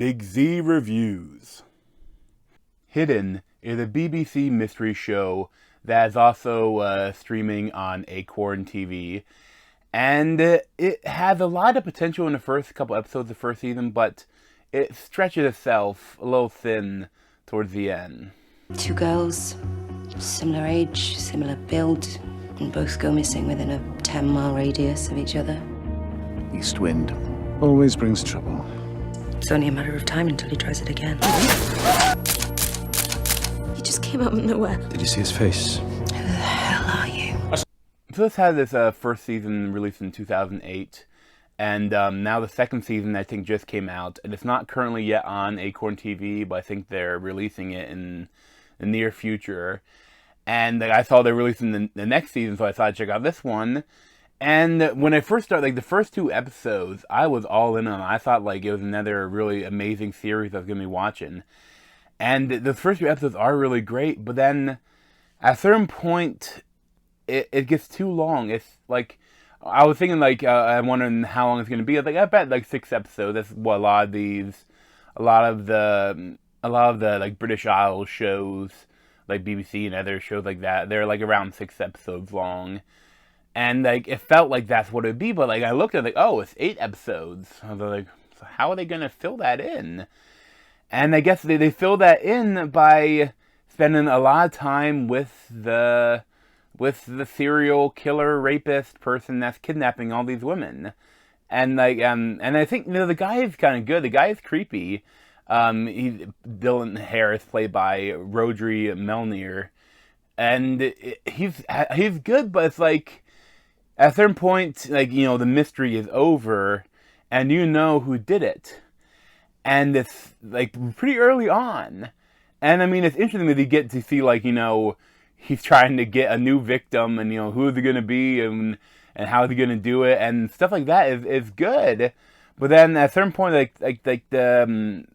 Big Z Reviews. Hidden is a BBC mystery show that is also streaming on Acorn TV. And it has a lot of potential in the first couple episodes of the first season, but it stretches itself a little thin towards the end. Two girls, similar age, similar build, and both go missing within a 10-mile radius of each other. East wind always brings trouble. It's only a matter of time until he tries it again. He just came out of nowhere. Did you see his face? Who the hell are you? So this had this first season released in 2008, and now the second season I think just came out, and it's not currently yet on Acorn TV, but I think they're releasing it in the near future. And I saw they're releasing the next season, so I thought I'd check out this one. And when I first started, the first two episodes, I was all in on them. I thought it was another really amazing series I was going to be watching. And the first few episodes are really great, but then at a certain point, it gets too long. It's I was thinking I'm wondering how long it's going to be. I bet 6 episodes. That's what a lot of the British Isles shows, like BBC and other shows like that, they're around 6 episodes long. And it felt like that's what it would be, but I looked at it's 8 episodes. I was so how are they going to fill that in? And I guess they fill that in by spending a lot of time with the serial killer rapist person that's kidnapping all these women. And and I think the guy is kind of good. The guy is creepy. Dylan Harris, played by Rodri Melnir, and he's good, but it's at a certain point, the mystery is over, and you know who did it. And it's, pretty early on. And, it's interesting that you get to see, he's trying to get a new victim, and, who is it going to be, and how is he going to do it, and stuff like that is good. But then, at a certain point, the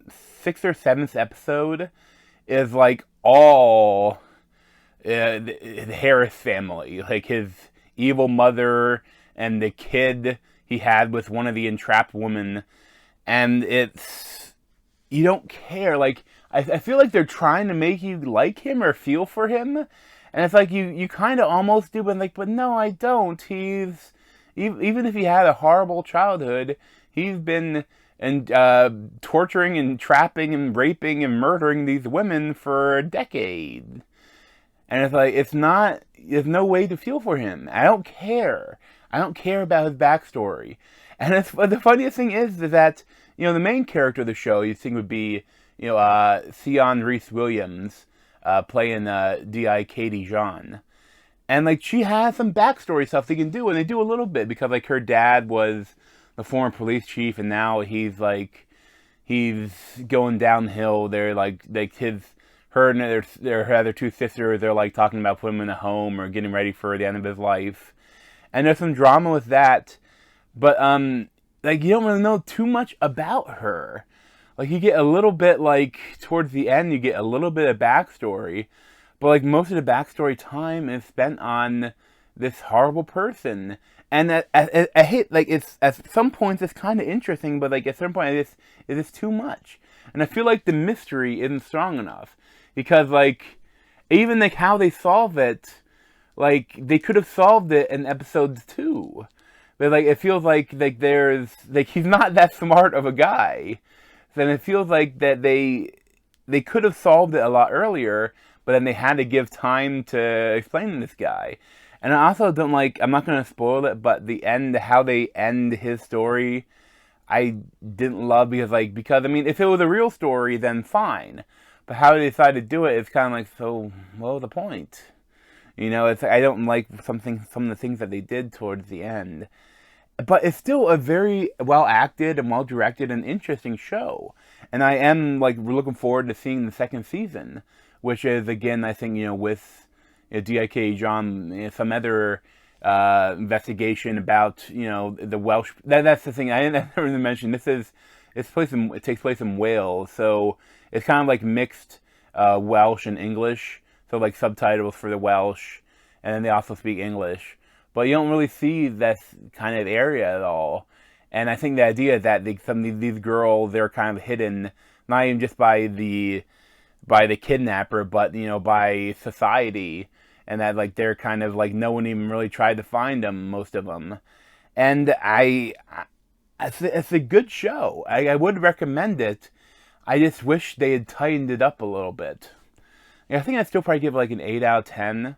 6th or 7th episode is, all the Harris family. His evil mother and the kid he had with one of the entrapped women, and you don't care. I feel like they're trying to make you like him or feel for him, and it's you kind of almost do, but no, I don't. He's even if he had a horrible childhood, he's been torturing and trapping and raping and murdering these women for a decade. And there's no way to feel for him. I don't care. I don't care about his backstory. And the funniest thing is that, the main character of the show you think would be, Sion Reese-Williams, playing D.I. Katie Jean. And, she has some backstory stuff they can do, and they do a little bit, because, her dad was the former police chief, and now he's going downhill. They're, her and her other 2 sisters, they're talking about putting him in a home or getting ready for the end of his life. And there's some drama with that. But, you don't really know too much about her. You get a little bit, towards the end, you get a little bit of backstory. But, most of the backstory time is spent on this horrible person. And I hate, it's, at some points it's kind of interesting, but, at certain point it is too much. And I feel like the mystery isn't strong enough. Because, even, how they solve it, they could have solved it in episode 2. But, it feels there's, he's not that smart of a guy. Then it feels that they could have solved it a lot earlier, but then they had to give time to explain this guy. And I also don't I'm not going to spoil it, but the end, how they end his story, I didn't love, because if it was a real story, then fine. But how they decided to do it is kind of so, what was the point? I don't like some of the things that they did towards the end. But it's still a very well-acted and well-directed and interesting show. And I am, looking forward to seeing the second season, which is, again, I think, with D.I.K. John, some other investigation about, the Welsh... That's the thing, I never really mentioned. It takes place in Wales, so it's kind of mixed Welsh and English. So subtitles for the Welsh, and then they also speak English. But you don't really see that kind of area at all. And I think the idea that some of these girls, they're kind of hidden, not even just by the kidnapper, but, you know, by society, and that, like, they're kind of, like, no one even really tried to find them, most of them. And it's a good show. I would recommend it. I just wish they had tightened it up a little bit. I think I'd still probably give it like an 8 out of 10.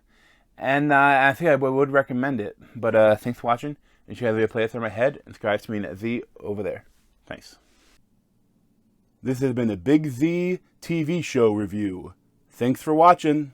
And I think I would recommend it. But thanks for watching. And if you have a playlist on my head, and subscribe to me at Z over there. Thanks. This has been a Big Z TV show review. Thanks for watching.